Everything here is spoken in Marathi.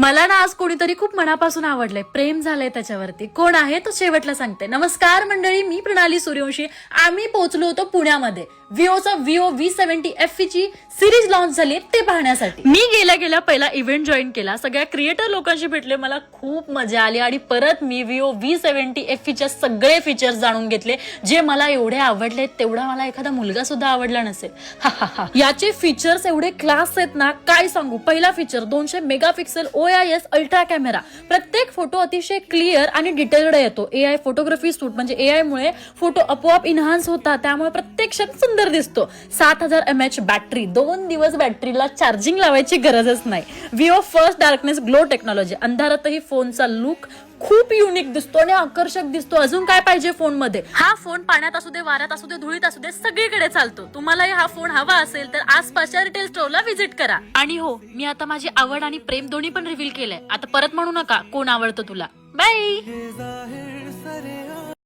मला ना आज कोणीतरी खूप मनापासून आवडलंय, प्रेम झालंय त्याच्यावरती. कोण आहे तो शेवटला सांगते. नमस्कार मंडळी, मी प्रणाली सूर्यवंशी. आम्ही पोहोचलो होतो पुण्यामध्ये. विओचा विओ V70 ची सिरीज लॉन्च झाली ते पाहण्यासाठी. मी गेल्या पहिला इव्हेंट जॉईन केला, सगळ्या क्रिएटर लोकांशी भेटले, मला खूप मजा आली आणि परत मी विओ V70 च्या सगळे फीचर्स जाणून घेतले जे मला एवढे आवडले तेवढा मला एखादा मुलगा सुद्धा आवडला नसेल. याचे फीचर्स एवढे क्लास आहेत ना, काय सांगू. पहिला feature 200 megapixel OIS ultra camera. प्रत्येक फोटो अतिशय क्लिअर आणि डिटेल्ड येतो. AI फोटोग्राफी सूट म्हणजे AI मुळे फोटो आपोआप इन्हान्स होतात, त्यामुळे प्रत्यक्षात सुंदर दिसतो. 7000 mAh बॅटरी, 2 दिवस बॅटरीला चार्जिंग लावायची गरजच नाही. Vivo first darkness glow technology. अंधारातही फोनचा लुक खूप युनिक दिसतो आणि आकर्षक दिसतो. अजून काय पाहिजे फोन मध्ये. हा फोन पाण्यात असू दे, वाऱ्यात असू दे, धुळीत असू दे, सगळीकडे चालतो. तुम्हालाही हा फोन हवा असेल तर आसपासच्या रिटेल स्टोअरला व्हिजिट करा. आणि हो, मी आता माझी आवड आणि प्रेम दोन्ही पण रिव्हील केलंय. आता परत म्हणू नका कोण आवडतं तुला. बाय.